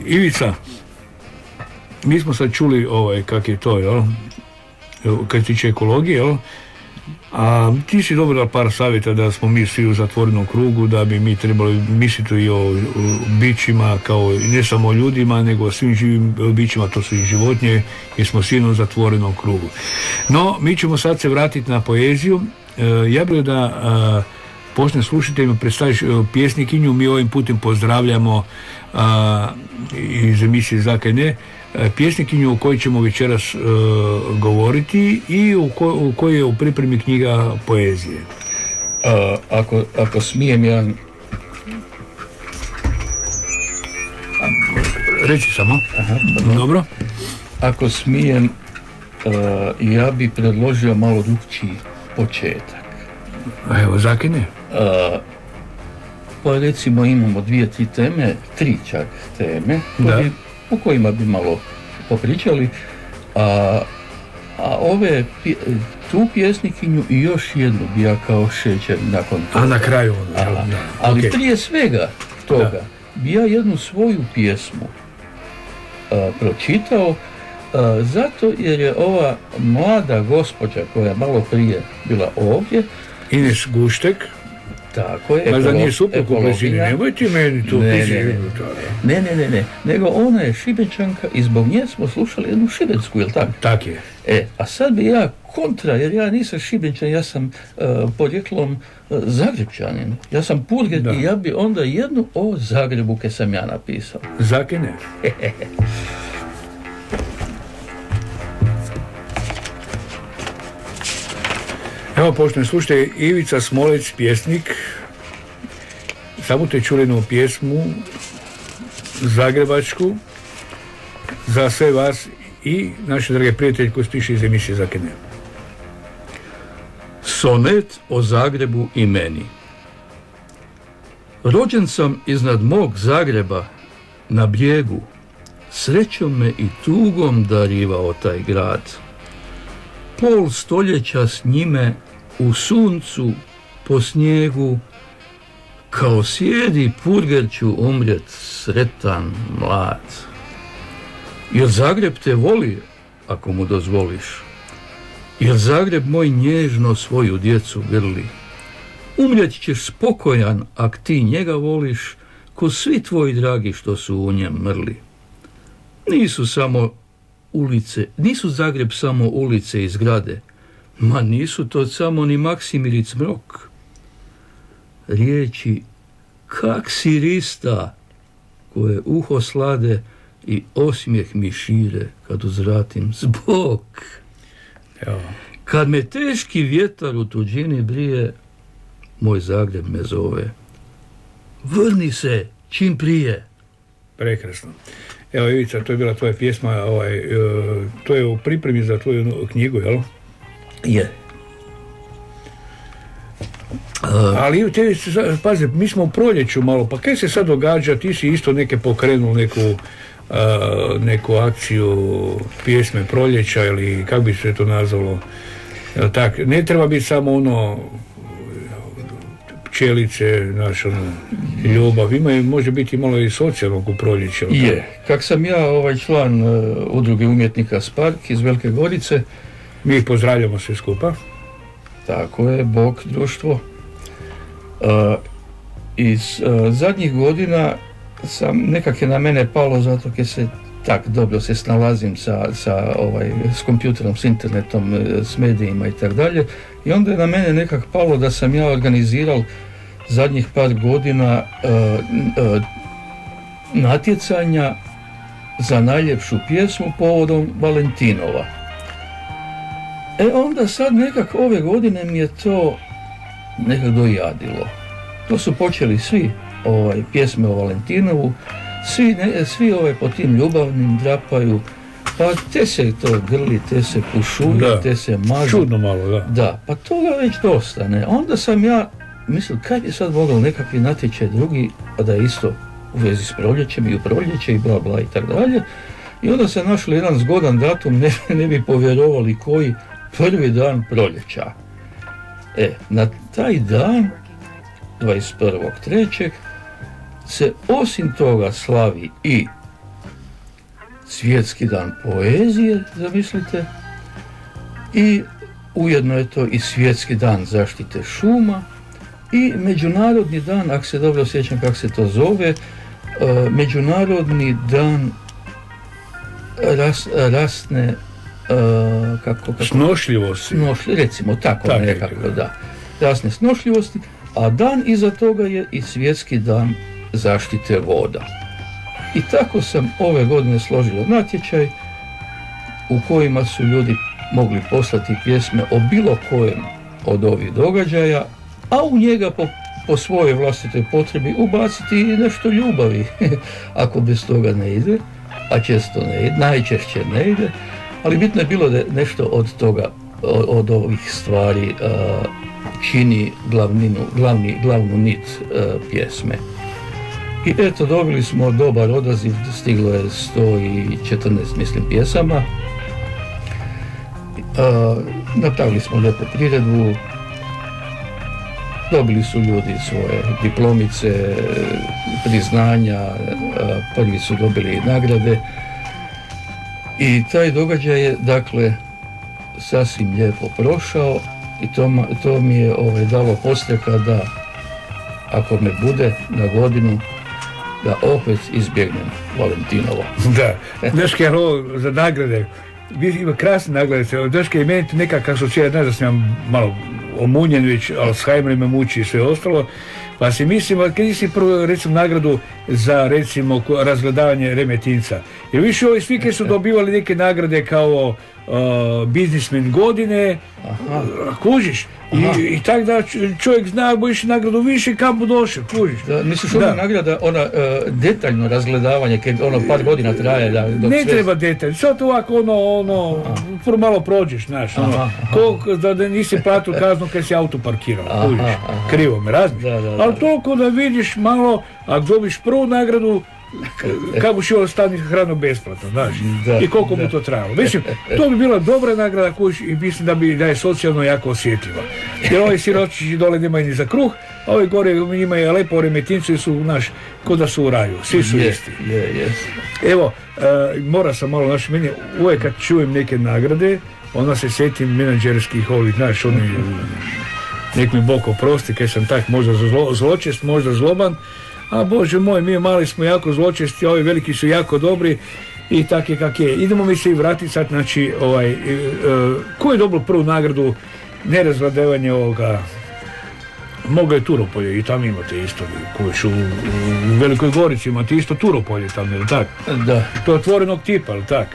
Ivica, mi smo sad čuli kak je to, jel? Kad se tiče ekologije, jel? A ti si dobro dal par savjeta da smo mi svi u zatvorenom krugu, da bi mi trebali misliti i o bićima, kao ne samo o ljudima, nego o svim živim bićima, to su i životinje, jer smo svi u zatvorenom krugu. No, mi ćemo sad se vratiti na poeziju. Ja bih da počne slušateljima predstaviš pjesnikinju. Mi ovim putem pozdravljamo iz emisije Zakaj ne, pjesnikinju o kojoj ćemo večeras govoriti i u kojoj je u pripremi knjiga poezije. Ako smijem jedan... Reci samo. Aha, dobro. Ako smijem, ja bi predložio malo drugčiji početak. Evo, zakaj ne? Pa recimo imamo 2-3 teme, 3 čak teme, o kojima bi malo popričali, a tu pjesnikinju i još jednu bi ja kao šećer nakon toga. A na kraju ali prije svega toga bi ja jednu svoju pjesmu pročitao, zato jer je ova mlada gospođa koja je malo prije bila ovdje, Ines Guštek. Tako je. Ma za nije suprug u blizini, nemoj ti meni tu Ne, nego ona je Šibenčanka i zbog nje smo slušali jednu šibensku, jel tako? Tak je. A sad bi ja kontra, jer ja nisam Šibenčan, ja sam podrijetlom Zagrebčanin. Ja sam Purger i ja bi onda jednu o Zagrebu kaj sam ja napisao. Zakaj ne? Evo, poštovani slušajte, Ivica Smolec, pjesnik. Samo te čuli jednu pjesmu zagrebačku za sve vas i naše drage prijatelje koji stiše iz emisije Zakaj ne. Sonet o Zagrebu i meni. Rođen sam iznad mog Zagreba na brijegu, srećom me i tugom darivao taj grad. Pol stoljeća s njime u suncu, po snijegu, kao sjedi Purger ću umrijet sretan mlad. Jer Zagreb te voli, ako mu dozvoliš. Jer Zagreb moj nježno svoju djecu grli. Umrijet ćeš spokojan, ak ti njega voliš, ko svi tvoji dragi što su u njem mrli. Nisu Zagreb samo ulice i zgrade, ma nisu to samo ni Maksimir i Cmrok. Riječi kak si rista, koje uho slade i osmijeh mi šire kad uzvratim zbog. Kad me teški vjetar u tuđini brije, moj Zagreb me zove. Vrni se čim prije. Prekrasno. Evo, Ivica, to je bila tvoja pjesma, to je u pripremi za tvoju knjigu, jel? Je. Ali pazi, mi smo u proljeću malo, pa kaj se sad događa, ti si isto pokrenuo neku akciju pjesme proljeća, ili kako bi se to nazvalo, tak, ne treba biti samo pčelice, ljubav, može biti malo i socijalnog u proljeću. Je, kak sam ja član udruge umjetnika Spark iz Velike Gorice. Mi ih pozdravljamo sve skupa. Tako je, Bog društvo. Iz zadnjih godina nekak je na mene palo zato jer se tak dobro se snalazim s kompjuterom, s internetom, s medijima i tak dalje. I onda je na mene nekak palo da sam ja organizirao zadnjih par godina natjecanja za najljepšu pjesmu povodom Valentinova. Onda sad nekak ove godine mi je to nekak dojadilo. To su počeli svi pjesme o Valentinovu, svi po tim ljubavnim drapaju, pa te se to grli, te se pušuje, te se mažu. Čudno malo, Da, pa toga već dosta, ne. Onda sam ja mislio, kaj bi sad mogao nekakvi natječaj drugi, a da je isto u vezi s proljećem i u proljeće i bla bla i tako dalje. I onda sam našli jedan zgodan datum, ne bi povjerovali koji, prvi dan proljeća. Na taj dan, 21.3. se osim toga slavi i svjetski dan poezije, zamislite, i ujedno je to i svjetski dan zaštite šuma i međunarodni dan, ako se dobro sjećam kako se to zove, međunarodni dan rasne snošljivosti. Recimo tako nekako, da. Rasne snošljivosti, a dan iza toga je i svjetski dan zaštite voda. I tako sam ove godine složio natječaj u kojima su ljudi mogli poslati pjesme o bilo kojem od ovih događaja, a u njega po svojoj vlastitoj potrebi ubaciti i nešto ljubavi, ako bez toga ne ide, a često ne ide, najčešće ne ide, ali bitno je bilo da nešto od toga, od ovih stvari čini glavnu nit pjesme. I eto, dobili smo dobar odaziv, stiglo je 114, mislim, pjesama. Napravili smo lijepu priredbu, dobili su ljudi svoje diplomice, priznanja, prvi su dobili nagrade i taj događaj je, dakle, sasvim lijepo prošao i to mi je dalo podstreka da, ako me bude na godinu, da opet izbjegnem Valentinovo. Da, Deške, ovo za nagrade, ima krasne nagrade, Deške i meni nekakav asocijacija, znaš da sam ja malo omunjen već, Alzheimer me muči i sve ostalo, pa si mislim, kad nisi prvo, recimo, nagradu za, recimo, razgledavanje Remetinca, jer više ovi svi su dobivali neke nagrade kao biznismen godine, kužiš, i tako da čovjek zna, bojiš nagradu više, kam bu došao, kužiš. Misliš, ona nagrada, ona detaljno razgledavanje, ono par godina traje, da... Ne treba detaljno, sad ovako prvo malo prođeš, znaš, koliko da nisi platio kaznu kad si auto parkirao, kužiš, krivo me razmiš, ali toliko da vidiš malo, ako dobiš prvu nagradu, kako bi šio stani hranu besplatno, znaš, i koliko mu to trajalo. Mislim, to bi bila dobra nagrada i mislim da je socijalno jako osjetljiva. Jer ovi siročići dole nemaju ni za kruh, a ovi gore njima je lepo u Remetincu i su, znaš, ko da su u raju, svi su isti. Evo, mora sam malo, znaš, meni uvijek kad čujem neke nagrade, onda se sjetim menadžerskih ovih, znaš, oni, nek mi Bog oprosti, kaj sam tak možda zločest, možda zloban, a Bože moj, mi mali smo jako zločesti, a ovi veliki su jako dobri i tak je kak je. Idemo mi se i vratiti sad, znači, ko je dobio prvu nagradu nerazgledavanje ovoga, mogo je Turopolje i tamo imate isto, koji su u Velikoj Gorici imate isto Turopolje tamo, ili tak? Da. To je otvorenog tipa, ili tak?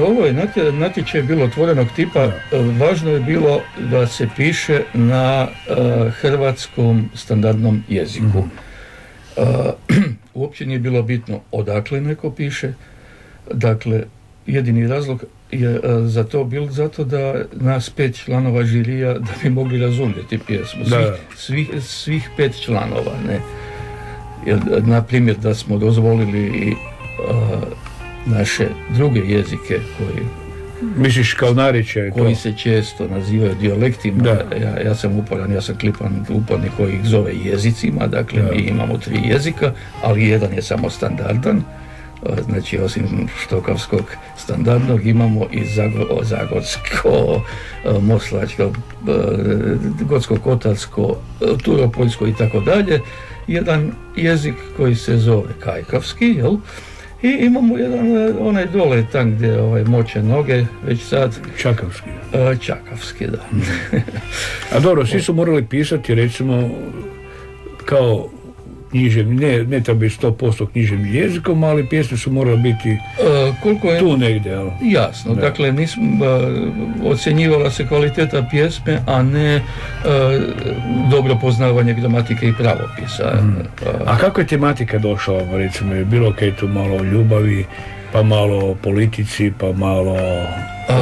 Ovo je natječaj bilo otvorenog tipa, važno je bilo da se piše na hrvatskom standardnom jeziku. Uopće nije bilo bitno odakle neko piše, dakle, jedini razlog je za to bil zato da nas 5 članova žirija da bi mogli razumjeti pjesmu, svih 5 članova, ne. Na primjer da smo dozvolili i naše druge jezike koji... Misliš kao narječaj? Koji se često nazivaju dijalektima. Ja sam uporan, ja sam uporni koji ih zove jezicima, dakle mi imamo 3 jezika, ali jedan je samo standardan, znači osim štokavskog standardnog imamo i zagorsko, moslačko, gotsko-kotarsko, turopoljsko i tako dalje, jedan jezik koji se zove kajkavski, jel? I imamo jedan, onaj dole tam gdje moće noge, već sad... Čakavski. Čakavski, da. A dobro, svi su morali pisati, recimo, kao književni, ne treba biti 100% književnim jezikom, ali pjesme su morale biti tu negdje. Ali. Jasno, da. Dakle, ocjenjivala se kvaliteta pjesme, a ne dobro poznavanje gramatike i pravopisa. A kako je tematika došla, recimo, je bilo kaj tu malo o ljubavi, pa malo o politici, pa malo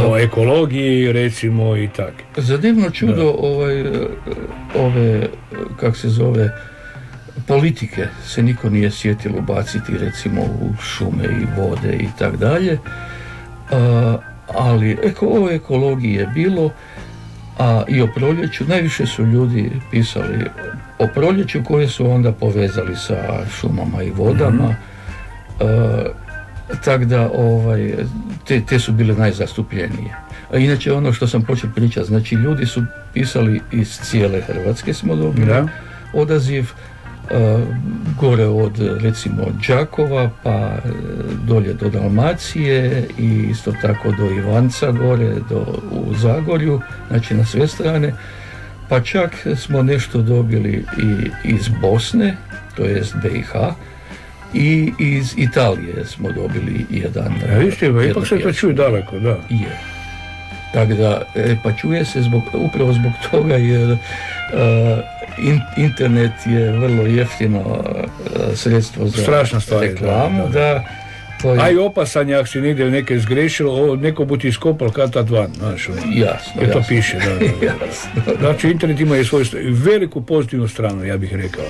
o ekologiji, recimo, i tak. Za divno čudo ove, kak se zove, politike se niko nije sjetilo ubaciti, recimo, u šume i vode i tak dalje, ali o ekologiji je bilo, a i o proljeću. Najviše su ljudi pisali o proljeću koje su onda povezali sa šumama i vodama. Tako da te su bile najzastupljenije. A inače ono što sam počeo pričati, znači ljudi su pisali iz cijele Hrvatske, smo dobili odaziv, gore od recimo Đakova pa dolje do Dalmacije i isto tako do Ivanca gore u Zagorju, znači na sve strane, pa čak smo nešto dobili i iz Bosne, to jest BiH, i iz Italije smo dobili jedan. Ipak se to čuje daleko, da. Je. Tako da, pa čuje se upravo zbog toga jer internet je vrlo jeftino sredstvo za reklamu. A i opasan je ako si negdje neke zgrešilo, neko bu ti iskopal kad tad van, znaš. Jasno. Jer to piše, da. Jasno. Znači, internet ima i svoju veliku pozitivnu stranu, ja bih rekao.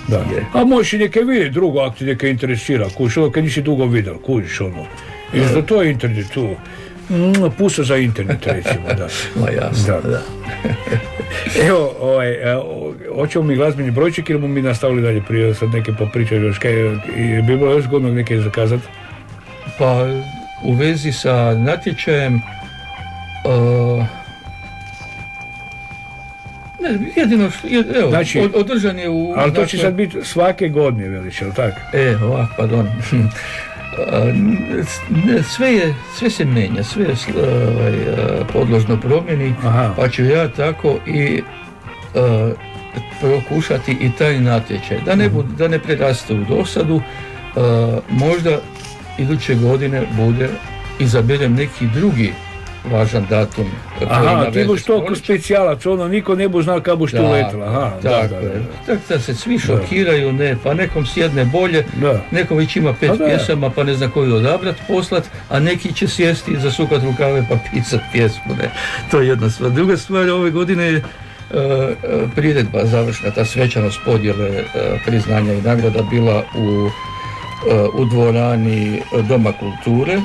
Da. A možeš i neke vidjeti drugo ako ti neke interesira, kužiš, ono kad nisi dugo vidjel, kužiš ono. I za to je internet tu. Pusa za internet, recimo, da. Ma jasno, da. Evo, hoćemo mi glazbeni brojček ili bomo mi nastavili dalje prije, sad neke popričaju još, bi bilo još godnog neke zakazati? Pa, u vezi sa natječajem, jedino što, evo, znači, održan je u... Ali to će sad biti svake godine, veliš, jel tako? Pardon. Sve se menja, sve je podložno promjeni, pa ću ja tako i prokušati i taj natječaj, da ne preraste u dosadu, možda iduće godine izaberem neki drugi važan datum. Ti boš to ko specijalac, niko ne bo znao kada boš tu letila. Tako da se svi šokiraju, pa nekom sjedne bolje, nekom već ima 5 pjesama pa ne zna koju odabrat, poslat, a neki će sjesti, zasukat rukave pa pisat pjesmu. To je jedna stvar. Druga stvar, ove godine je priredba završna, ta svečanost podjele priznanja i nagrada bila u dvorani Doma kulture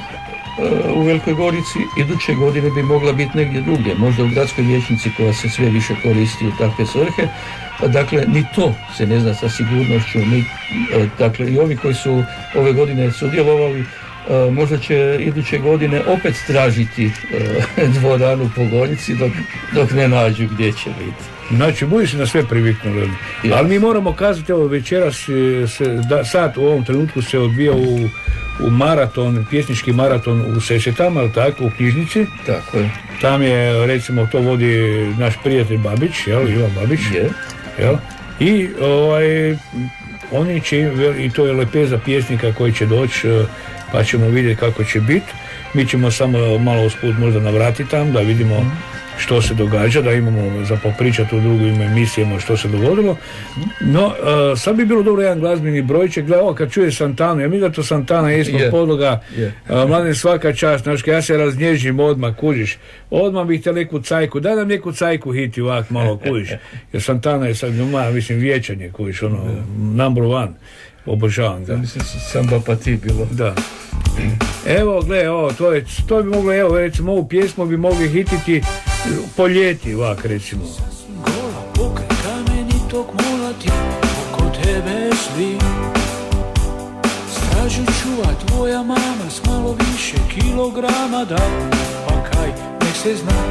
u Velikoj Gorici. Iduće godine bi mogla biti negdje drugdje, možda u gradskoj vijećnici koja se sve više koristi u takve svrhe. Dakle, ni to se ne zna sa sigurnošću. Dakle, i ovi koji su ove godine sudjelovali, možda će iduće godine opet tražiti dvoranu po Gorici dok ne nađu gdje će biti. Znači, budi se na sve priviknuli. Ali mi moramo kazati, evo večeras, sad u ovom trenutku se odvija u maraton, pjesnički maraton u Sešetama, ali tako, u knjižnici. Tako je. Tam je, recimo, to vodi naš prijatelj Babić, Ivan Babić. I oni će, i to je lepeza pjesnika koji će doći, pa ćemo vidjeti kako će biti. Mi ćemo samo malo usput možda navratiti tam, da vidimo što se događa, da imamo za popričati u drugim emisijama što se dogodilo. No, sad bi bilo dobro jedan glazbeni brojček. Gledaj, kad čuje Santanu, ja mi da to Santana je ispod podloga, mladen svaka čast, znaš, ja se raznježim odmah, kužiš. Odmah bih te neku cajku, daj nam neku cajku hiti ovak malo, kužiš. Jer Santana je sad, mislim, vječanje, kužiš, number one. Obožavam ga. Mislim, Samba pa ti bilo. Da. Evo, gledaj, to bi moglo, evo, recimo, ovu pjesmu bi mogli hititi po ljeti, ovak, recimo. Gola pokraj kamenitog mola ti, oko tebe svi. Stražu čuva tvoja mama s malo više kilograma, da, pa kaj, nek se zna.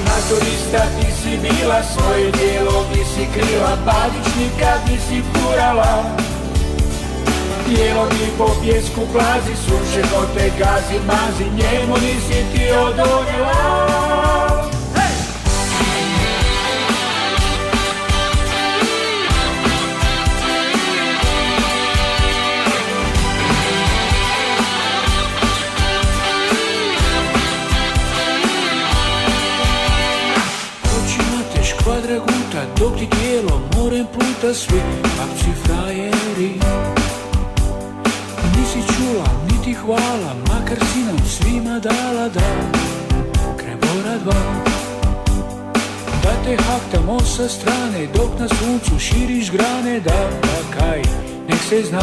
Naturista ti si bila, svoje djelo ti si krila, Badić nikad nisi furala. Tijelo ti po pjesku plazi, sunce ko te gazi, mazi, njemu nisi ti odoljela. Očima te škvadra guta, dok ti tijelo morem pluta, svi papci frajeri. Nisi čula, niti hvala, makar si nam svima dala, da Kremora 2. Da te haktamo sa strane, dok na suncu širiš grane, da, pa kaj, nek se zna.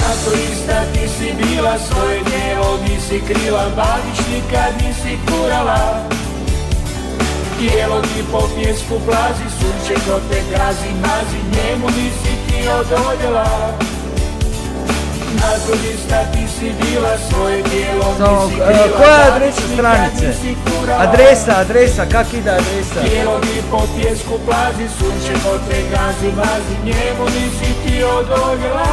Naturista ti si bila, svoje djelo nisi krila, Badić nikad nisi kurala. Tijelo ti po pjesku plazi, sunce ko te gazi, mazi, njemu nisi ti odoljela. Naturista ti si bila, svoje tijelo nisi krila. Koja je adresa stranice? Adresa, kak ide adresa? Tijelo ti po pjesku plazi, sunče ko te gazi, mazi, njemu nisi ti odoljela.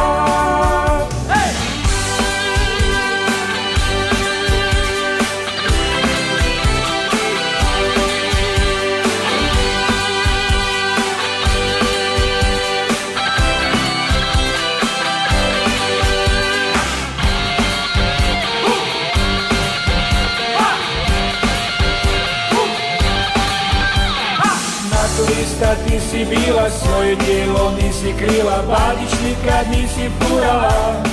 Turista ti si bila, svoje tijelo nisi krila, Badić nikad nisi furala.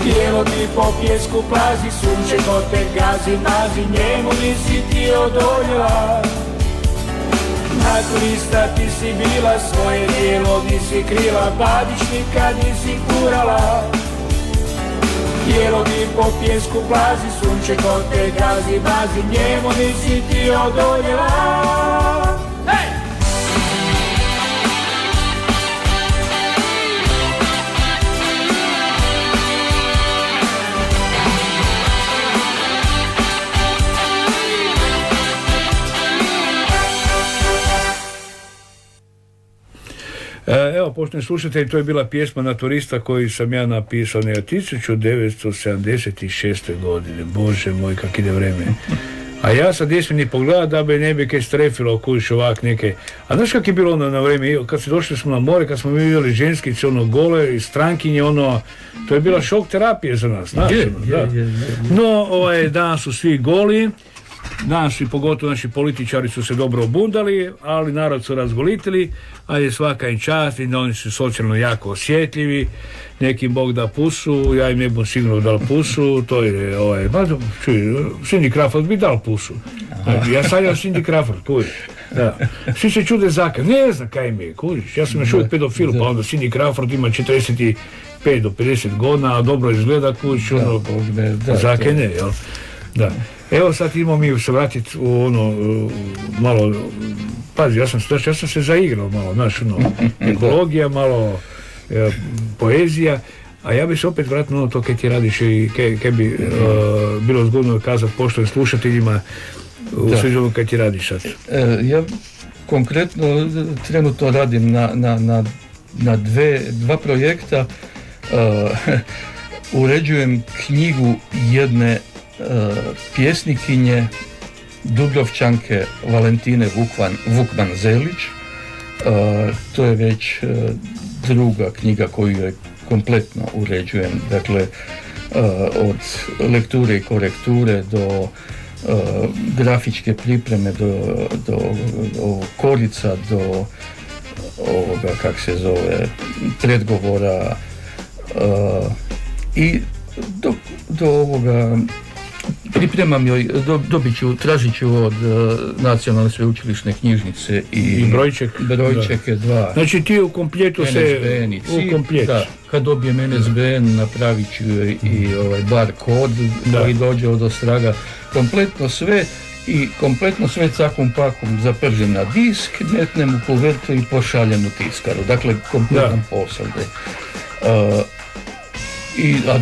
Tijelo ti po pjesku plazi, sunče ko te gazi, mazi, njemu nisi ti odoljela. Turista ti si bila, svoje tijelo nisi krila, Badić nikad nisi furala. Tijelo ti po pjesku plazi, sunče ko te gazi, mazi, njemu nisi ti odoljela. Evo, poštovani slušatelji, to je bila pjesma Naturista koju sam ja napisao 1976. godine. Bože moj, kak ide vreme. A ja sad nisam ni pogledao da bi ne bi kaj strefilo kuš ovak neke. A znaš kak je bilo ono na vreme, kad se došli smo na more, kad smo mi vidjeli ženskice ono gole i strankinje, ono, to je bila šok terapije za nas, znaš? No, danas su svi goli. Naši, pogotovo naši političari su se dobro obundali, ali narod su razgolitili, a je svaka im čast i oni su socijalno jako osjetljivi, nekim Bog da pusu, ja im ne bom sigurno dal pusu, to je, Cindy Crawford bi dal pusu. Ja sanjam Cindy Crawford, kužiš. Da. Svi se čude Zaka, ne znam kaj mi je, kužiš, ja sam još uvijek pedofil, pa onda Cindy Crawford ima 45 do 50 godina, a dobro izgleda, kužiš, ono, Zake ne, jel? Da. Evo sad idemo mi se vratiti u ono, malo, pazi, ja sam se zaigrao malo, znaš, ono, ekologija, malo poezija, a ja bi se opet vratio na ono to kaj ti radiš i kaj bi bilo zgodno kazati poštovnim slušateljima u sveđu kaj ti radiš sad. Ja konkretno trenutno radim na dva projekta, uređujem knjigu jedne pjesnikinje Dubrovčanke Valentine Vukman-Zelić. To je već druga knjiga koju je kompletno uređujem, dakle od lekture i korekture do grafičke pripreme, do korica, do ovoga, kak se zove, predgovora i do ovoga pripremam joj, tražit ću od Nacionalne sveučilišne knjižnice i brojčeke dva. Znači ti u kompletu da, kad dobijem NSBN napravit ću joj i bar kod koji dođe od ostraga, kompletno sve i kompletno sve cakom pakom zapržim na disk, metnem u kuvertu i pošaljem u tiskaru, dakle kompletan posao. A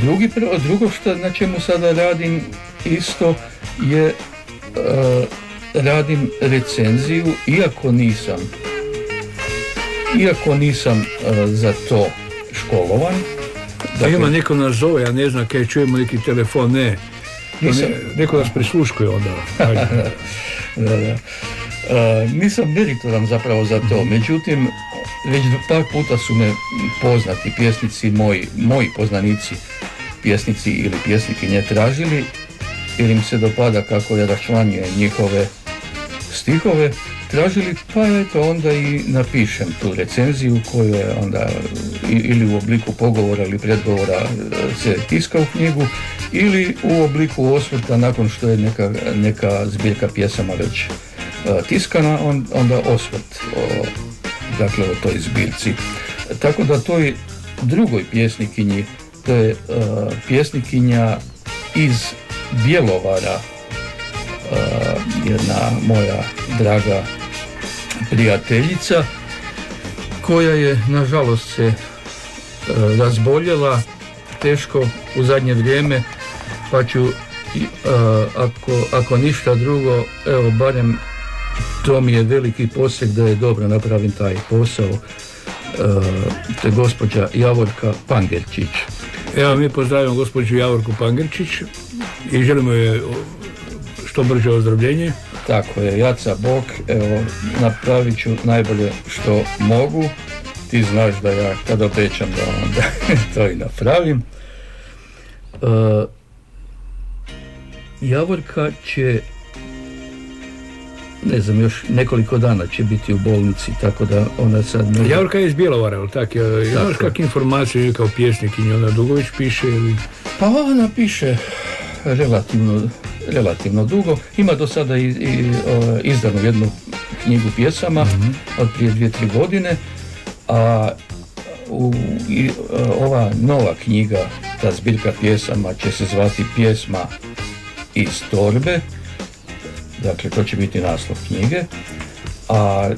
drugo što na čemu sada radim isto je radim recenziju, iako nisam za to školovan. Dakle, ima neko nas zove, ja ne znam kaj čujemo neki telefon, ne. Neko nas prisluškuje onda. Nisam meritoran zapravo za to, međutim već par puta su me poznati pjesnici, moji poznanici, pjesnici ili pjesnikinje tražili, jer im se dopada kako ja raščlanjujem njihove stihove, tražili, pa eto onda i napišem tu recenziju koju je onda ili u obliku pogovora ili predgovora se tiska u knjigu, ili u obliku osvrta nakon što je neka zbirka pjesama već tiskana, onda osvrt dakle o toj zbirci. Tako da toj drugoj pjesnikinji, to je pjesnikinja iz Bjelovara, jedna moja draga prijateljica koja je nažalost se razboljela teško u zadnje vrijeme, pa ću ako ništa drugo, evo barem to mi je veliki posjek da je dobro napravim taj posao. To je gospođa Javorka Pangerčić. Evo, mi pozdravimo gospođu Javorku Pangerčić i želimo je što brže ozdravljenje. Tako je, jaca Bog, evo, napravit ću najbolje što mogu. Ti znaš da ja kad obećam da onda to i napravim. Javorka će, ne znam, još nekoliko dana će biti u bolnici, tako da ona sad... Javorka je iz Bjelovara, ali tako? Imaš kakve informacije kao pjesnikinja, ona Dugović piše ili... Pa ona piše relativno dugo. Ima do sada i izdanu jednu knjigu pjesama od prije 2-3 godine, a ova nova knjiga, ta zbirka pjesama će se zvati Pjesma iz torbe, dakle to će biti naslov knjige, a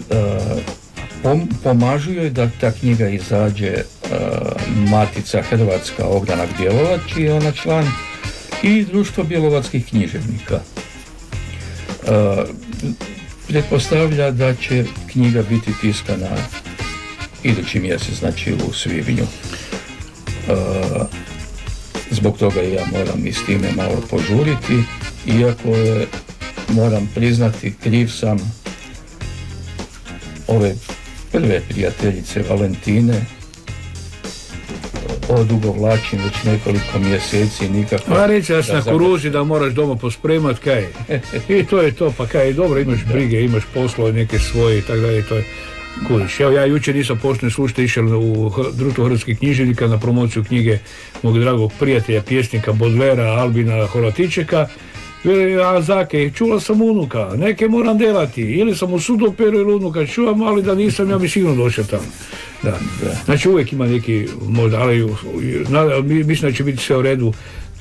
pomažu joj da ta knjiga izađe Matica Hrvatska Ogranak Bjelovar, čiji je ona član, i Društvo bjelovarskih književnika. Pretpostavlja da će knjiga biti tiskana idući mjesec, znači u svibnju. Zbog toga ja moram i s time malo požuriti, iako je, moram priznati, kriv sam ove prve prijateljice Valentine. Odugovlačim već nekoliko mjeseci, nikako... Pa reći da si na kuruzi da moraš doma pospremat, kaj? I to je to, pa kaj, dobro, imaš brige, imaš poslove neke svoje i tako dalje, to je kudiš. Evo, ja jučer nisam počne slušati, išao u Društvo hrvatskih književnika na promociju knjige mog dragog prijatelja, pjesnika Bodlera, Albina Horatičeka. Veli, a Zake, čula sam unuka, neke moram delati, ili sam u sudoperu ili unuka čuvam, ali da nisam, ja bi sigurno došao tamo. Da. Znači uvijek ima neki, možda, ali mislim da će biti sve u redu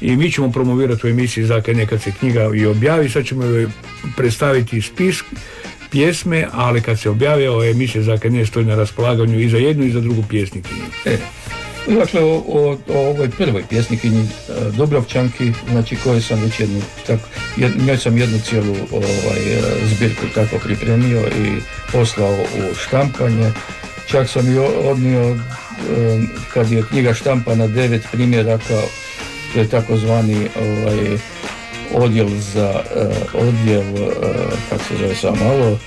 i mi ćemo promovirati u emisiji Zake nekad se knjiga i objavi, sad ćemo joj predstaviti spis pjesme, ali kad se objavi ova emisija Zake ne stoji na raspolaganju i za jednu i za drugu pjesnikinju. Dakle, o ovoj prvoj pjesnikinji Dubrovčanki, znači koje sam već njoj sam jednu cijelu zbirku tako pripremio i poslao u štampanje. Čak sam i odnio, kad je knjiga štampana, 9 primjeraka, to je takozvani odjel za kako se zove samo malo,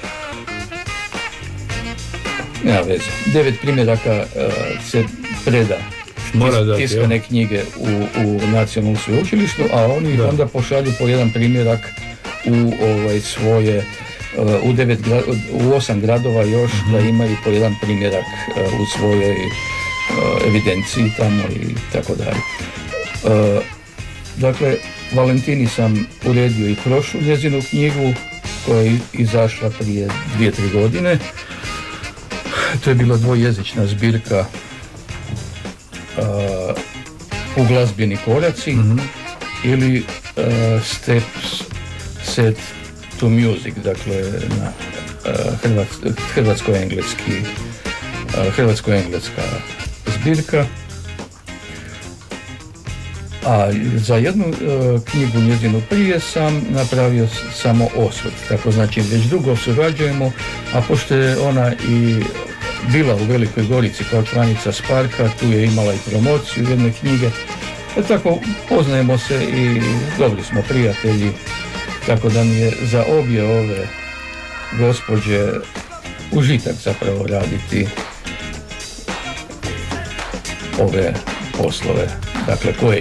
nema veze. 9 primjeraka se preda tiskane knjige u Nacionalnom sveučilištu, a oni onda pošalju po jedan primjerak u svoje u 8 gradova još, da imaju po jedan primjerak u svojoj evidenciji tamo i tako dalje. Dakle, Valentini sam uredio i prošlu njezinu knjigu koja je izašla prije 2-3 godine. To je bila dvojezična zbirka U glazbeni koraci ili Steps Set to Music, dakle na hrvatsko-engleska zbirka. A za jednu knjigu njezinu prije sam napravio samo osvrt, tako znači već dugo surađujemo, a pošto je ona i bila u Velikoj Gorici kao članica Sparka, tu je imala i promociju jedne knjige, tako poznajemo se i dobri smo prijatelji, tako da mi je za obje ove gospođe užitak zapravo raditi ove poslove, dakle koje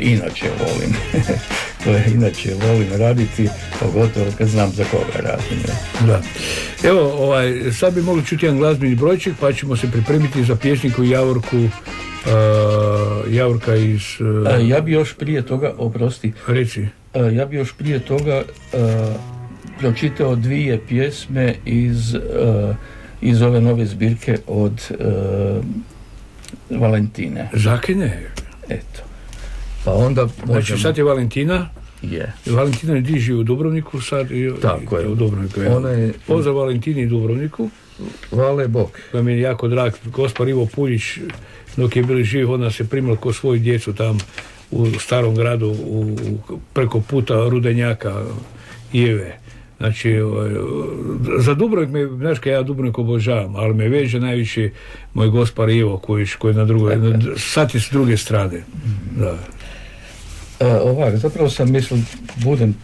inače volim raditi, pogotovo kad znam za koga radim. Da. Evo, sad bi mogli čuti jedan glazbeni brojček, pa ćemo se pripremiti za pjesniku Javorka iz... Ja bi još prije toga, oprosti, reci. Ja bi još prije toga pročitao 2 pjesme iz ove nove zbirke od Valentine. Zakine? Eto. Pa onda možemo... Znači sad je Valentina? Je. Valentina je diži u Dubrovniku sad? Tako je. U Dubrovniku. Pozdrav Valentini i Dubrovniku. Vale Bog. Da mi je jako drag. Gospar Ivo Puljić, dok je bili živ, ona se primila ko svoju djecu tam u starom gradu preko puta Rudenjaka Ive. Znači, za Dubrovnik me, znaš kaj ja Dubrovnik obožavam, ali me veže najviše moj gospar Ivo Kojić, koji je na drugoj, sad je s druge strane. Da. Ovak, zapravo sam mislil, budem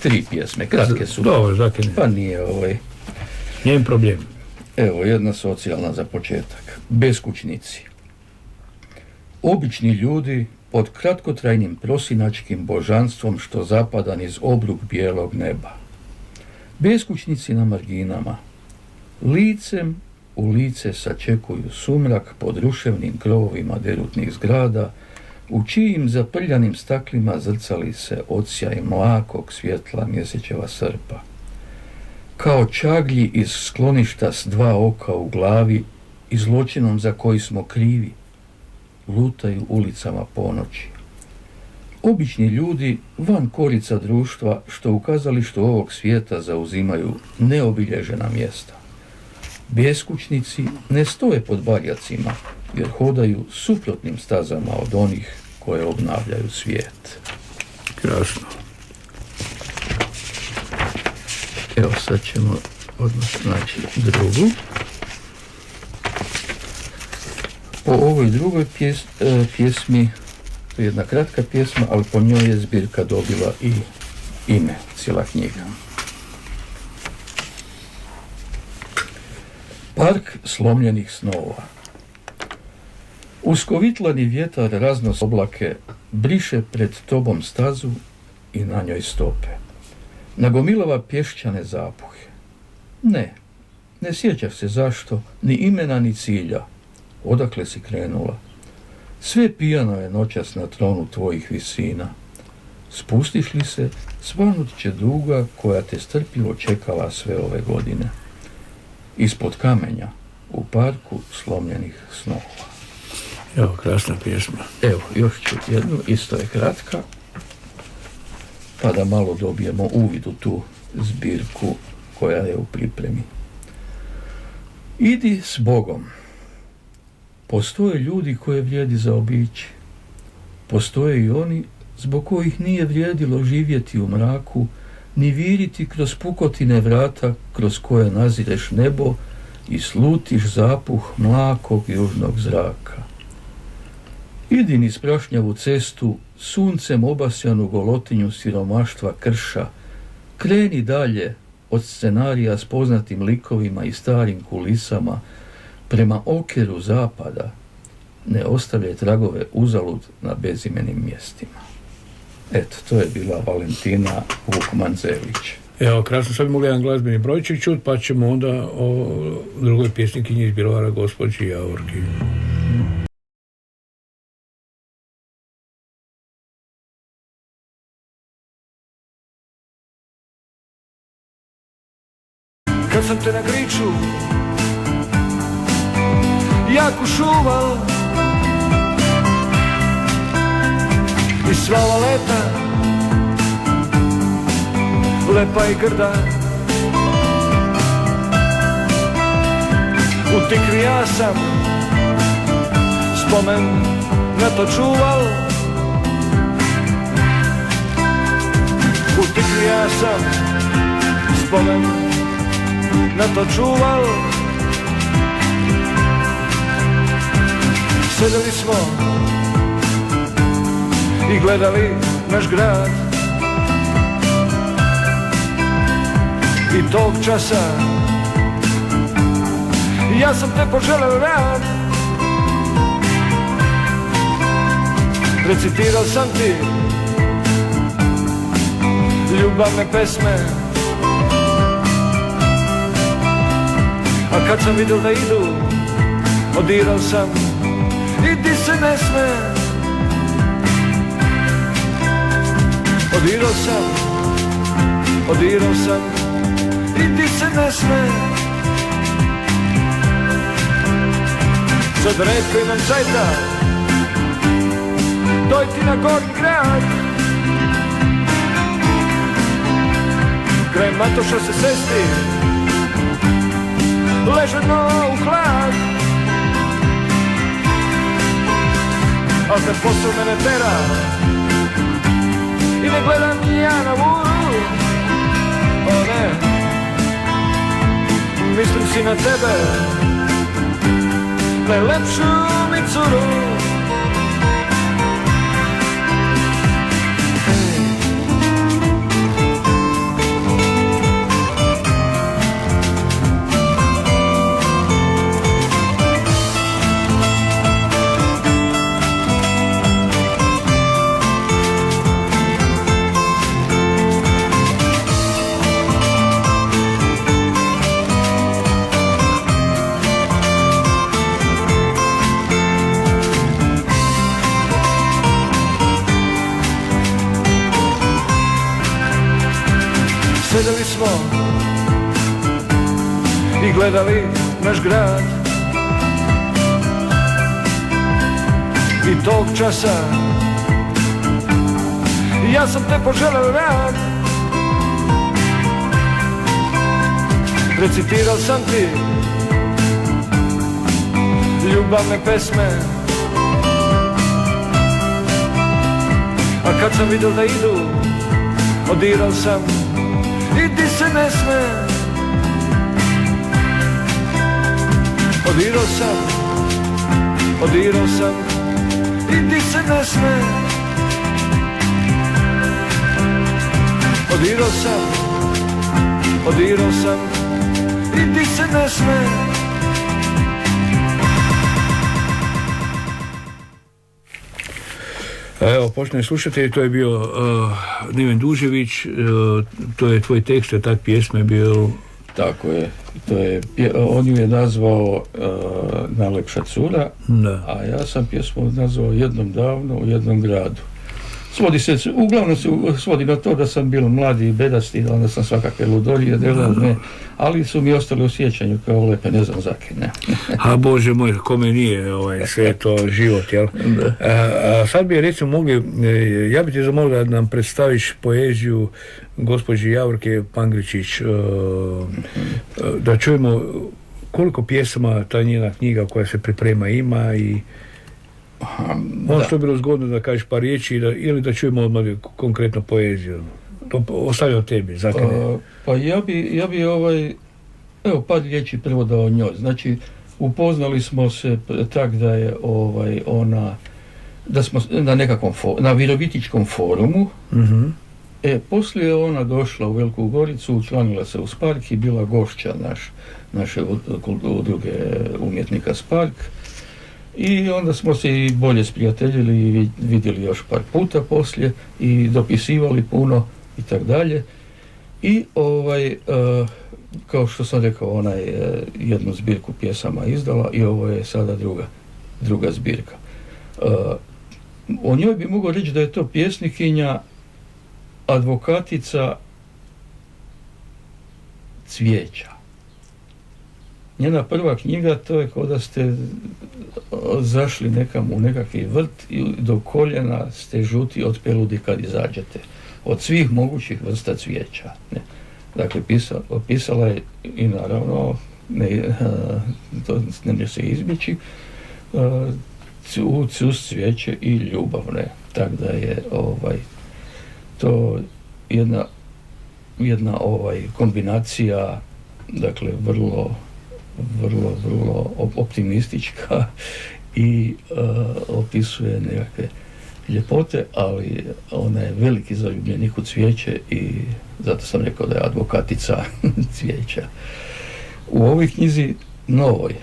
tri pjesme, kratke su. Dobro, zakaj ne. Pa nije Njen problem. Evo, jedna socijalna za početak. Beskućnici. Obični ljudi pod kratkotrajnim prosinačkim božanstvom što zapada niz obluk bijelog neba. Beskućnici na marginama. Licem u lice sačekuju sumrak pod ruševnim krovovima derutnih zgrada, u čijim zaprljanim staklima zrcali se odsjaj mlakog svjetla mjesečeva srpa. Kao čaglji iz skloništa s dva oka u glavi i zločinom za koji smo krivi, lutaju ulicama ponoći. Obični ljudi van korica društva što u kazalištu ovog svijeta zauzimaju neobilježena mjesta. Beskućnici ne stoje pod barjacima jer hodaju suprotnim stazama od onih koje obnavljaju svijet. Krasno. Evo sad ćemo odmah naći drugu. Po ovoj drugoj pjesmi, to je jedna kratka pjesma, ali po njoj je zbirka dobila i ime, cijela knjiga. Park slomljenih snova. Uskovitlani vjetar raznos oblake briše pred tobom stazu i na njoj stope. Nagomilava pješčane zapuhe. Ne sjećaš se zašto, ni imena ni cilja. Odakle si krenula? Sve pijano je noćas na tronu tvojih visina. Spustiš li se, svanut će duga koja te strpljivo čekala sve ove godine. Ispod kamenja, u parku slomljenih snova. Evo, krasna pjesma. Evo, još ću jednu, isto je kratka, pa da malo dobijemo uvid u tu zbirku koja je u pripremi. Idi s Bogom. Postoje ljudi koje vrijedi zaobići. Postoje i oni zbog kojih nije vrijedilo živjeti u mraku, ni viriti kroz pukotine vrata kroz koje nazireš nebo i slutiš zapuh mlakog južnog zraka. Idi niz prašnjavu cestu, suncem obasjanu golotinju siromaštva krša, kreni dalje od scenarija s poznatim likovima i starim kulisama prema okeru zapada, ne ostavljaj tragove uzalud na bezimenim mjestima. Eto, to je bila Valentina Vuk-Manzelić. Evo, krasno, sad bi mogli jedan glazbeni brojček čut, pa ćemo onda o drugoj pjesnikinji iz Bjelovara, gospođi Javorki. Kad sam te na Griču jako šuval i sva ova leta lepa i grda, u Tikvi ja sam spomen na to čuval, u Tikvi ja sam spomen na to čuval. Sedeli smo i gledali naš grad i tog časa ja sam te poželeo rad. Recitirao sam ti ljubavne pesme, a kad sam vidio da idu, odirao sam i ti se ne sme. Odirao sam i ti se ne sme. Sad redko imam cajta, dojti na Gornji grad. Kraj Matoša se sesti, leženo u hlad. al te posao mene tera i ne gledam ni ja na vuru. O ne, mislim si na tebe, najlepšu mi curu. Sedeli smo i gledali naš grad i tog časa ja sam te poželeo rad. Recitirao sam ti ljubavne pesme, a kad sam vidio da idu, odirao sam i ti se ne sme. Odirao sam i ti se ne sme. Odirao sam i ti se ne sme. Evo, poštovani slušatelji, to je bio Neven Dužević, to je tvoj tekst, tak pjesme bio... Tako je, on ju je nazvao Najlepša cura, da. A ja sam pjesmu nazvao Jednom davno u jednom gradu. Uglavnom se svodi na to da sam bio mladi i bedasti, onda sam svakakve ludolije delao, ali su mi ostali u sjećanju kao lepe, ne znam zake, ne. A Bože moj, kome nije sve to život, jel? A sad bi recimo mogli, ja bi ti zamolio da nam predstaviš poeziju gospođe Javorke Pangričić, da čujemo koliko pjesama ta njena knjiga koja se priprema ima i ono što je bilo zgodno da kažeš par riječi ili da čujemo odmah konkretno poeziju. To ostavljam tebi, zakane. Pa ja bi evo par riječi prvo da o njoj. Znači, upoznali smo se tak da je ona, da smo na nekakvom na Virovitičkom forumu. Poslije je ona došla u Veliku Goricu, učlanila se u Spark i bila gošća naše udruge umjetnika Spark. I onda smo se i bolje sprijateljili i vidjeli još par puta poslije i dopisivali puno i tak dalje. I kao što sam rekao, ona je jednu zbirku pjesama izdala i ovo je sada druga zbirka. O njoj bi mogao reći da je to pjesnikinja, advokatica cvijeća. Njena prva knjiga, to je kao da ste zašli nekam u nekakvi vrt i do koljena ste žuti od peludi kad izađete. Od svih mogućih vrsta cvijeća. Ne. Dakle, pisala je i naravno, to ne može se izbjeći, cus cvijeće i ljubavne. Tako da je to jedna kombinacija, dakle, vrlo optimistička i opisuje nekakve ljepote, ali ona je veliki zaljubljenik u cvijeće i zato sam rekao da je advokatica cvijeća. U ovoj knjizi novoj,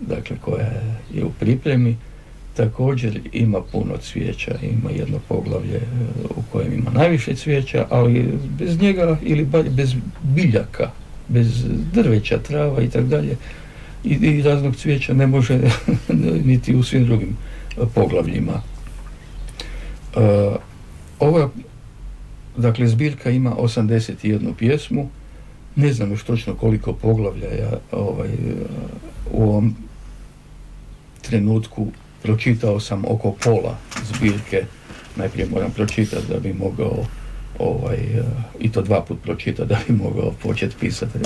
dakle, koja je u pripremi, također ima puno cvijeća, ima jedno poglavlje u kojem ima najviše cvijeća, ali bez njega ili bez biljaka, bez drveća, trava i tako dalje i raznog cvijeća ne može niti u svim drugim poglavljima. Ova, dakle, zbirka ima 81 pjesmu, ne znam još točno koliko poglavlja ja u ovom trenutku pročitao sam oko pola zbirke, najprije moram pročitati da bi mogao i to 2 puta pročitati da bi mogao početi pisati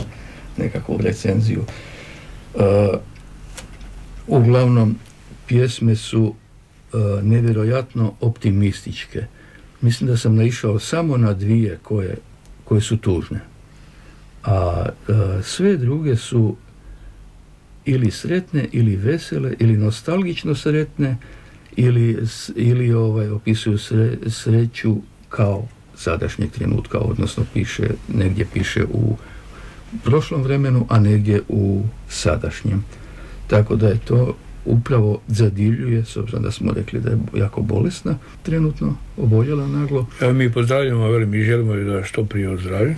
nekakvu recenziju. Uglavnom, pjesme su nevjerojatno optimističke. Mislim da sam naišao samo na 2 koje su tužne. A sve druge su ili sretne, ili vesele, ili nostalgično sretne, ili opisuju sreću kao sadašnjeg trenutka, odnosno negdje piše u prošlom vremenu, a negdje u sadašnjem. Tako da je to upravo zadivljuje, s obzirom da smo rekli da je jako bolesna, trenutno oboljela naglo. Evo mi pozdravljamo, mi želimo da što prije ozdravi.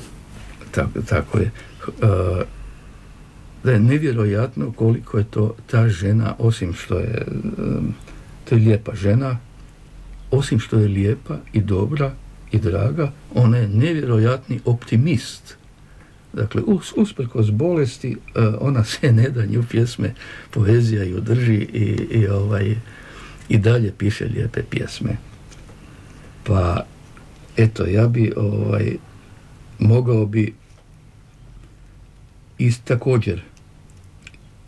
Tako je. Da je nevjerojatno koliko je ta žena, osim što je to je lijepa žena, osim što je lijepa i dobra i draga, ona je nevjerojatni optimist. Dakle, usprkos bolesti, ona se ne da nju pjesme, poezija ju drži i dalje piše lijepe pjesme. Pa, eto, ja bi mogao bi također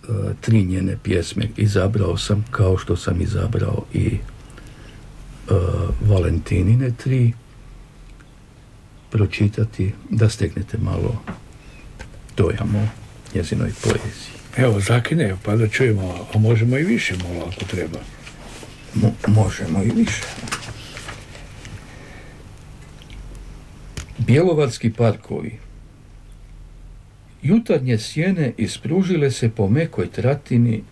3 njene pjesme izabrao sam, kao što sam izabrao i Valentinine 3, pročitati da steknete malo dojam o njezinoj poeziji. Evo, zakine, pa da čujemo, a možemo i više malo ako treba. Možemo i više. Bjelovarski parkovi. Jutarnje sjene ispružile se po mekoj tratini,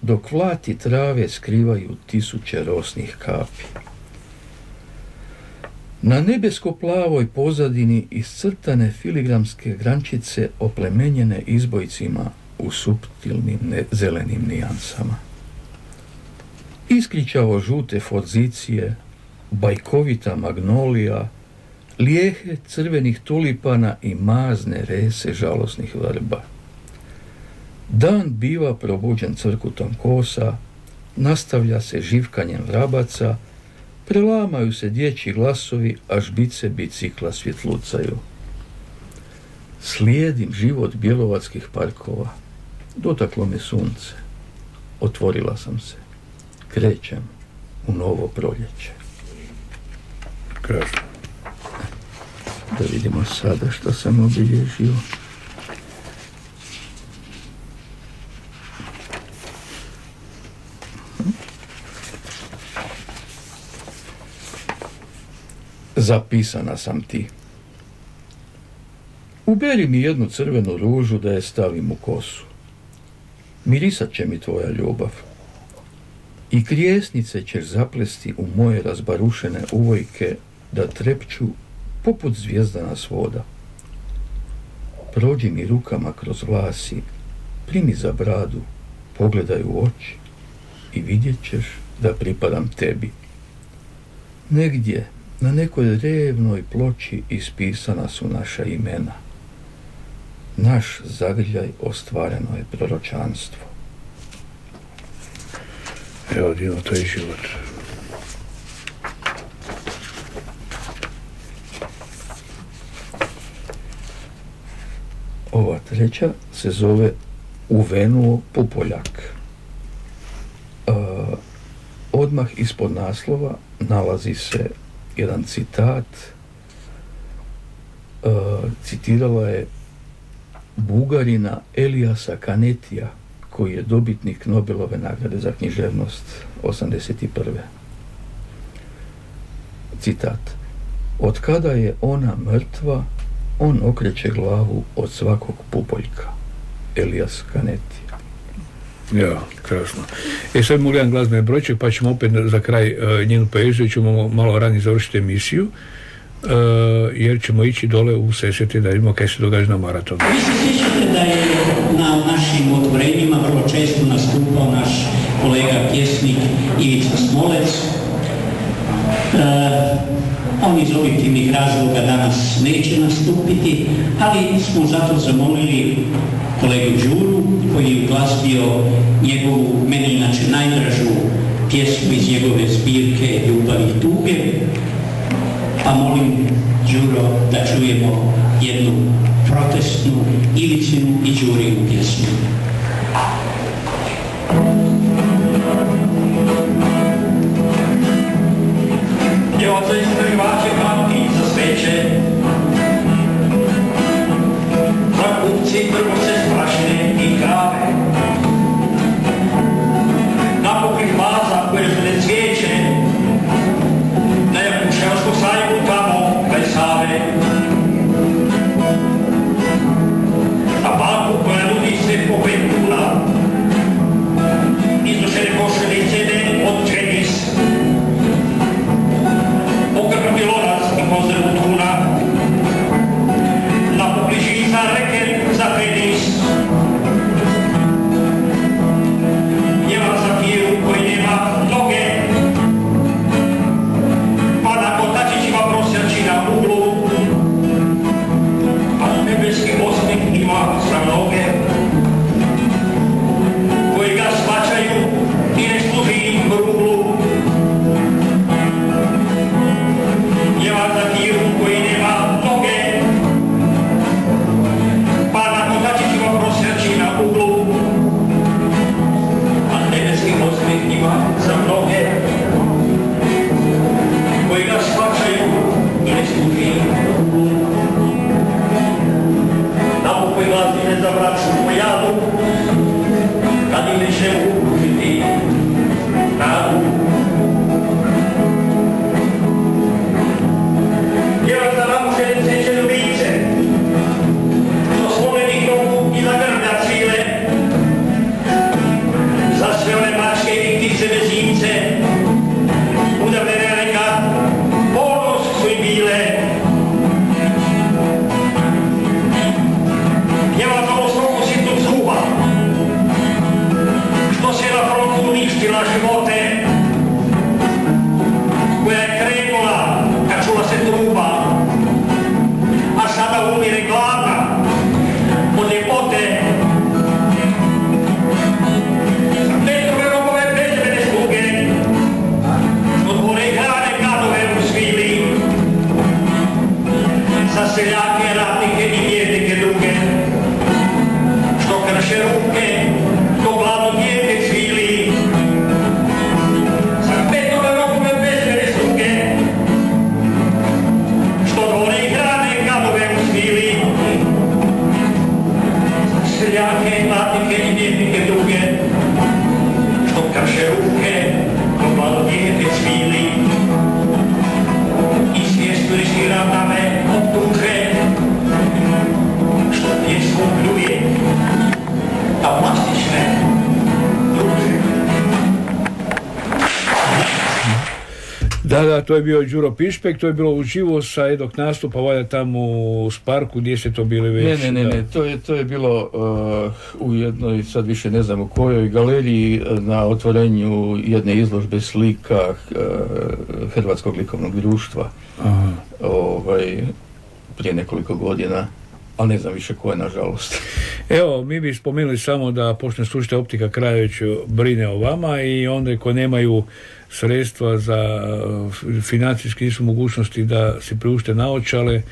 dok vlati trave skrivaju tisuće rosnih kapi. Na nebesko-plavoj pozadini iscrtane filigramske grančice oplemenjene izbojcima u suptilnim zelenim nijansama. Iskričavo žute forzicije, bajkovita magnolija, lijehe crvenih tulipana i mazne rese žalosnih vrba. Dan biva probuđen crkutom kosa, nastavlja se živkanjem vrabaca, prelamaju se dječji glasovi, a žbice bicikla svjetlucaju. Slijedim život bjelovarskih parkova. Dotaklo me sunce. Otvorila sam se. Krećem u novo proljeće. Krasno. Da vidimo sada što sam obilježio. Zapisana sam ti. Uberi mi jednu crvenu ružu da je stavim u kosu. Mirisat će mi tvoja ljubav. I krijesnice ćeš zaplesti u moje razbarušene uvojke da trepću poput zvijezdana svoda. Prođi mi rukama kroz vlasi, primi za bradu, pogledaj u oči i vidjet ćeš da pripadam tebi. Negdje na nekoj revnoj ploči ispisana su naša imena. Naš zagrljaj ostvareno je proročanstvo. Evo, Dino, to je život. Ova treća se zove Uvenuo Pupoljak. Odmah ispod naslova nalazi se jedan citat. Citirala je Bugarina Eliasa Kanetija, koji je dobitnik Nobelove nagrade za književnost 1981. Citat. Od kada je ona mrtva, on okreće glavu od svakog pupoljka. Elias Kaneti. Ja, krasno. Sad mogu jedan glazbeni brojček, pa ćemo opet za kraj njenu poeziju, ćemo malo ranije završiti emisiju, jer ćemo ići dole u Sesvete da vidimo kaj se događa na maratonu. Vi se sjećate da je na našim otvorenjima vrlo često nastupao naš kolega pjesnik Ivica Smolec. On iz objektivnih razloga danas neće nastupiti, ali smo zato zamolili kolegu Đuru, koji je uglazbio njegovu, meni inače najdražu pjesmu iz njegove zbirke Ljubav i tuge, pa molim Đuro da čujemo jednu protestnu Ivicinu i Đurinu pjesmu. pjeva za istraživače kampi za sveće. Za kupci prvo se sprašne i krave. Napokon baza koje žele cvijeće, na Jakuševsku sajmu tamo kraj Save. A baku koja nudi sve po 5 kuna, iznošene košelice ne od tenis. Ogromni lonac i konzervu tuna, na pobliži za reket za tenis. Njeva za kiru koji nema noge, pa na kotačićima prosjači na uglu, a nebeski osmih ima sa noge, koji ga shvaćaju i ne služi im ruglu. Njeva za kiru koji nema noge, pa na kotačićima prosjači na uglu, a nebeski osmih ima za mnoge, koji ga shvaćaju i ne služi im ruglu. Napokoj glazine za bračnu pojadu, kad im neće urušiti nadu. Njeva za namušene cveće ljubice, što slovenih nogu i za grblja cvile, za sve one mačke i ptice bezimce, udavljene reka, ponos su im bile. Njeva za osnovu sitnog zguba, što se na frontu uništila živote, koja je krenula kad čula se truba, a sada umire gladna od ljepote. Za petrove rogove bezbene sluge, što dvore hrane gadove u svili, za seljake, ratnike i vjernike druge, što krše ruke, to gladno dijete cvili. Za petrove rogove bezbene sluge, što dvore hrane gadove u svili, za seljake, ratnike i vjernike druge, što krše ruke, to gladno dijete cvili. I svjesno riskiram da me optuže, što pjesmu pljuje, a plastične druže. Da, to je bio Đuro Pišpek, to je bilo uživo sa jednog nastupa, valjda tamo u Sparku, gdje ste to bili već? Ne, to je bilo u jednoj, sad više ne znam u kojoj galeriji, na otvorenju jedne izložbe slika Hrvatskog likovnog društva. Aha. Prije nekoliko godina, ali ne znam više koje, nažalost. Evo, mi bi spomenuli samo da pošto slušate Optika Krajević brine o vama i onda ko nemaju sredstva za financijski nisu mogućnosti da si priušte naočale,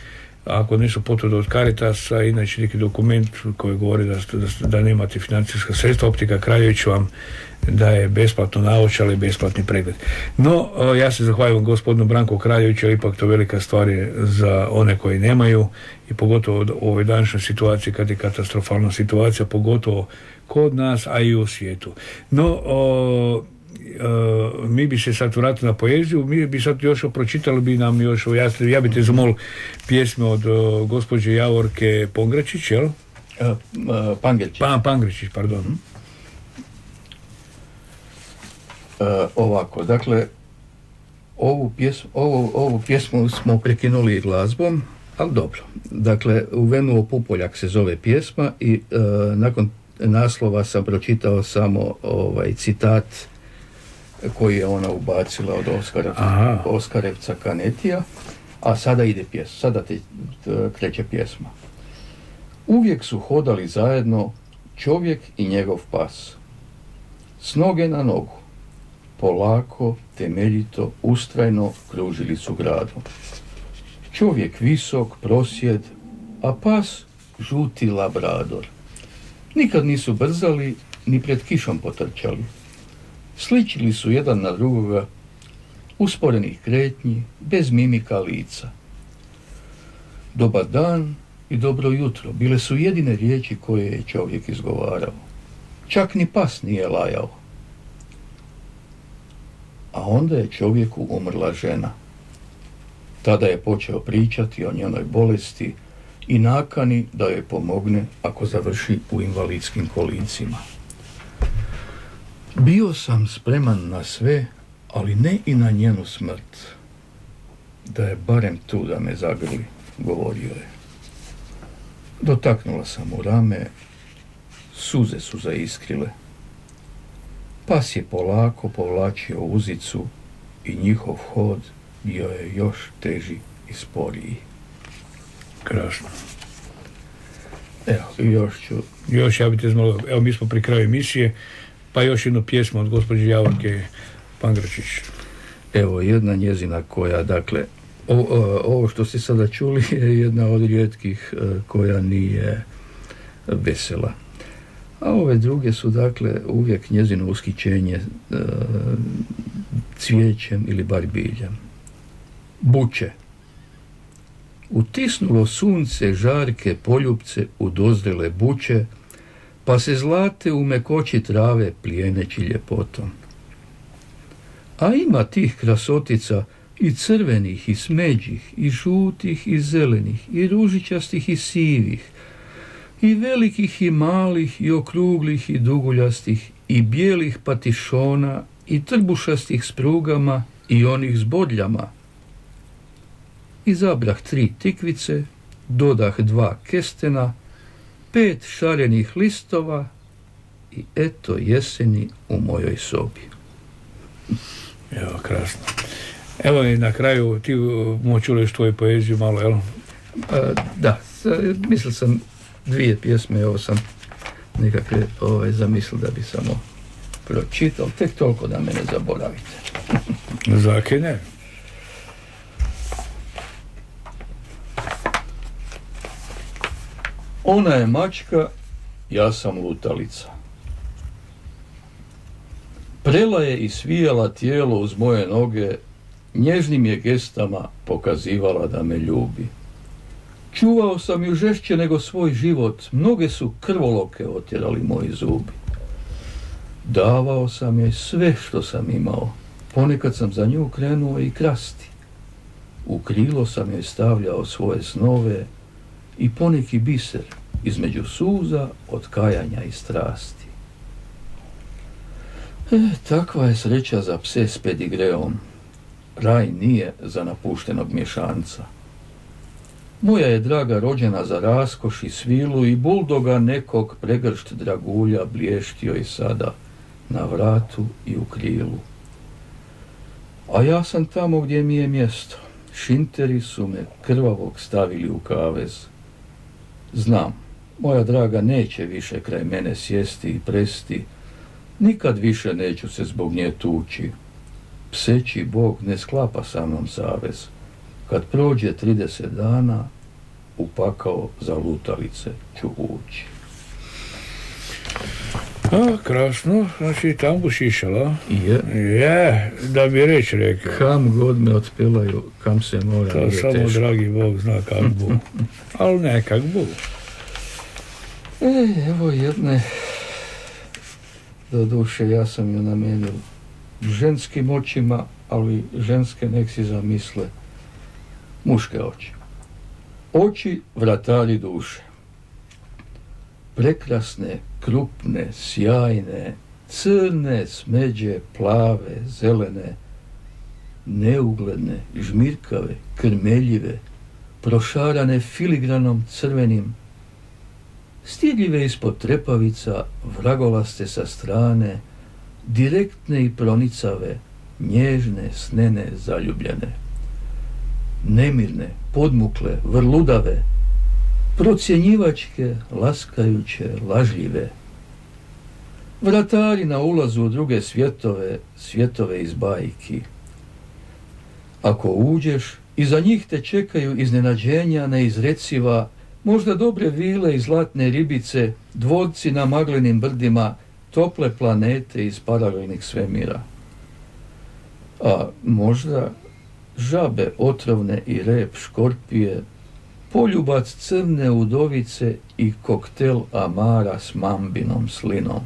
ako nisu potvrde od Caritasa, inače neki dokument koji govori da nemate financijska sredstva, Optika Krajević vam daje besplatno naočale i besplatni pregled. No, ja se zahvaljujem gospodinu Branku Kraljeviću, jer ipak to velika stvar je za one koji nemaju i pogotovo u ovoj današnjoj situaciji kad je katastrofalna situacija, pogotovo kod nas, a i u svijetu. No, mi bi se sad vratili na poeziju, mi bi sad još pročitali bi nam još, ja bi te zamolio pjesme od gospođe Javorke Pongračić, jel? Pangrečić, pardon. Ovako, dakle, ovu pjesmu smo prekinuli glazbom, ali dobro. Dakle, Uvenuo Pupoljak se zove pjesma i nakon naslova sam pročitao samo citat koji je ona ubacila od Oskarevca Kanetija, a sada ide pjesma, sada kreće pjesma. Uvijek su hodali zajedno čovjek i njegov pas, s noge na nogu, polako, temeljito, ustrajno kružili su gradom. Čovjek visok, prosjed, a pas žuti labrador. Nikad nisu brzali, ni pred kišom potrčali. Sličili su jedan na drugoga usporenih kretnji, bez mimika lica. Dobar dan i dobro jutro bile su jedine riječi koje je čovjek izgovarao. Čak ni pas nije lajao. A onda je čovjeku umrla žena. Tada je počeo pričati o njenoj bolesti i nakani da joj pomogne ako završi u invalidskim kolicima. Bio sam spreman na sve, ali ne i na njenu smrt. Da je barem tu da me zagrli, govorio je. Dotaknula sam u rame, suze su zaiskrile. Pas je polako povlačio uzicu i njihov hod bio je još teži i sporiji. Krasno. Evo, još ću... Još ja bih te zmolio, evo mi smo pri kraju emisije, pa još jednu pjesmu od gospođe Javorke Pangračić. Evo, jedna njezina koja, dakle, ovo što ste sada čuli je jedna od rijetkih koja nije vesela. A ove druge su, dakle, uvijek njezino ushićenje cvijećem ili bar biljem. Buče. Utisnulo sunce žarke poljupce u dozrele buče, pa se zlate u mekoći trave plijeneći ljepotom. A ima tih krasotica i crvenih i smeđih, i žutih i zelenih, i ružičastih i sivih, i velikih i malih, i okruglih i duguljastih, i bijelih patišona, i trbušastih s prugama, i onih s bodljama. Izabrah 3 tikvice, dodah 2 kestena, 5 šarenih listova i eto jeseni u mojoj sobi. Evo, krasno. Evo i na kraju, ti čuješ tvoju poeziju malo, jel? Da, mislio sam 2 pjesme, ovo sam nekakve zamislio da bi samo pročitao, tek toliko da me ne zaboravite. Zake ne. Ona je mačka, ja sam lutalica. Prela je i svijala tijelo uz moje noge, nježnim je gestama pokazivala da me ljubi. Čuvao sam ju žešće nego svoj život, mnoge su krvoloke otjerali moji zubi. Davao sam joj sve što sam imao, ponekad sam za nju krenuo i krasti. U krilo sam joj stavljao svoje snove i poneki biser između suza od kajanja i strasti. Takva je sreća za pse s pedigreom. Raj nije za napuštenog mješanca. Moja je draga rođena za raskoš i svilu i buldoga nekog pregršt dragulja blještio i sada na vratu i u krilu. A ja sam tamo gdje mi je mjesto. Šinteri su me krvavog stavili u kavez. Znam, moja draga neće više kraj mene sjesti i presti, nikad više neću se zbog nje tući. Pseći Bog ne sklapa sa mnom savez. Kad prođe 30 dana, u pakao za lutalice ću ući. A, krasno, znači tam bu šišala. Je, da bi reći rekao. Kam god me otpilaju, kam se mora. To samo teško. Dragi Bog zna kak bu. Ali nekak bu. Evo jedne, do duše ja sam ju namijenio ženskim očima, ali ženske nek si zamisle muške oči. Oči vratari duše. Prekrasne, krupne, sjajne, crne, smeđe, plave, zelene, neugledne, žmirkave, krmeljive, prošarane filigranom crvenim, stidljive ispod trepavica, vragolaste sa strane, direktne i pronicave, nježne, snene, zaljubljene. Nemirne, podmukle, vrludave, procjenjivačke, laskajuće, lažljive. Vratari na ulazu u druge svjetove, svjetove iz bajki. Ako uđeš, iza njih te čekaju iznenađenja neizreciva, možda dobre vile i zlatne ribice, dvorci na maglenim brdima, tople planete iz paralelnih svemira. a možda žabe otrovne i rep škorpije, poljubac crne udovice i koktel amara s mambinom slinom.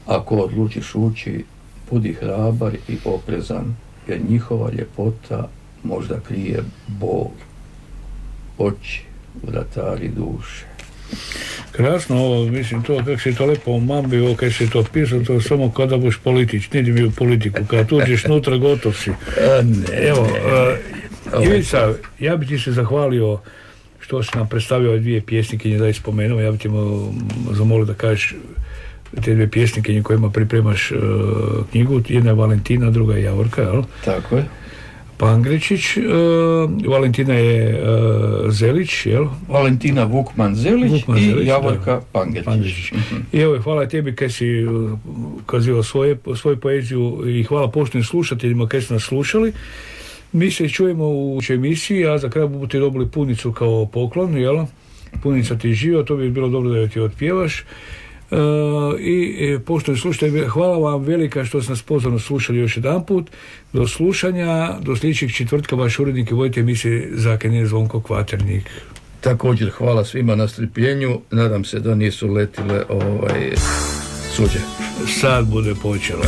Ako odlučiš ući, budi hrabar i oprezan, jer njihova ljepota možda krije bol. Oči, vratari duše. Krasno ovo, mislim, to kako si to lepo u mambi, ovo kad si to pisao, to samo kada buš politič, nidi mi u politiku, kad uđeš nutra, gotov si. Evo, Ivica, ja bi ti se zahvalio što si nam predstavio ove dvije pjesnikinje, da ih spomenuo, ja bi ti zamolio da kažeš te dvije pjesnikinje kojima pripremaš knjigu, jedna je Valentina, druga je Javorka, jel? Tako je. Pangrečić, Valentina je Zelić, jel? Valentina Vukman-Zelić i Javorka Pangrečić. I evo, hvala tebi kad si ukazivao svoju poeziju i hvala poštovnim slušateljima kad su nas slušali. Mi se čujemo u emisiji, a za kraj budu ti dobili punicu kao poklon, jel? Punica ti živa, to bi bilo dobro da joj ti otpjevaš. I poštovni slušatelji, hvala vam velika što ste nas pozorno slušali još jedan put. Do slušanja, do sljedećeg četvrtka. Vaš urednik i voditelj emisije Zakenjen Zvonko Kvaternik. Također hvala svima na strpljenju, nadam se da nisu letile suđe. Sad bude počelo.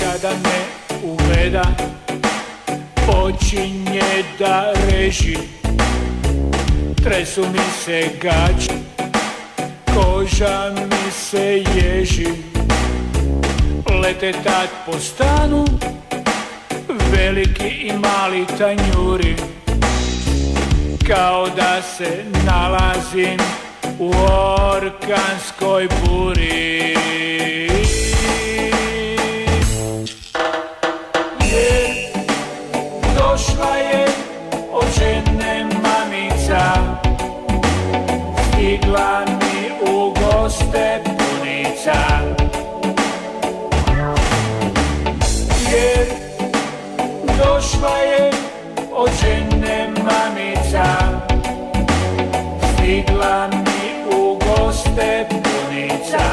Kada me ugleda, počinje da reži, tresu mi se gaće, koža mi se ježi, lete tad po stanu, veliki i mali tanjuri, kao da se nalazim u orkanskoj buri. Došla je od žene mamica, stigla mi u goste punica. Jer došla je od žene mamica, stigla mi u goste punica.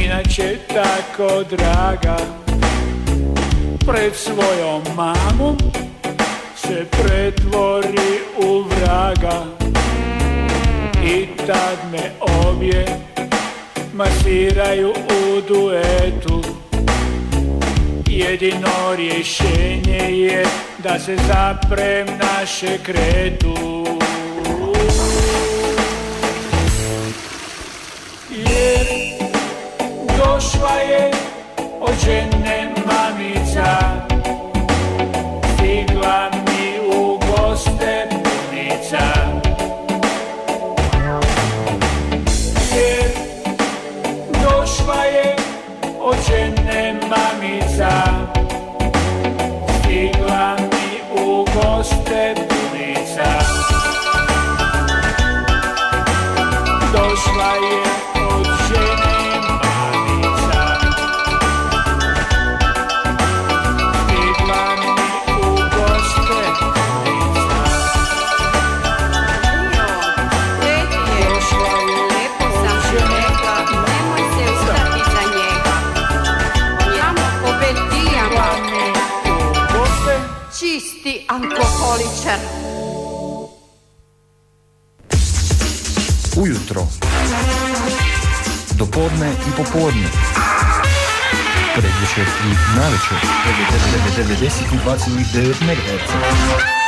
Inače tako draga, pred svojom mamom se pretvori u vraga. I tad me obje masiraju u duetu. Jedino rješenje je da se zaprem naše kretu. Jer došla je od žene mamica, stigla mi u goste punica. Jer došla je od žene mamica, stigla mi u goste punica. Došla je od žene mamica, stigla mi u goste punica. Došla je od žene nemoj se ustati za njega. On je tamo po Belgijama, u goste. čisti alkoholičar. Ujutro, dopodne i popodne, predvečer i navečer, 92,9 MHz.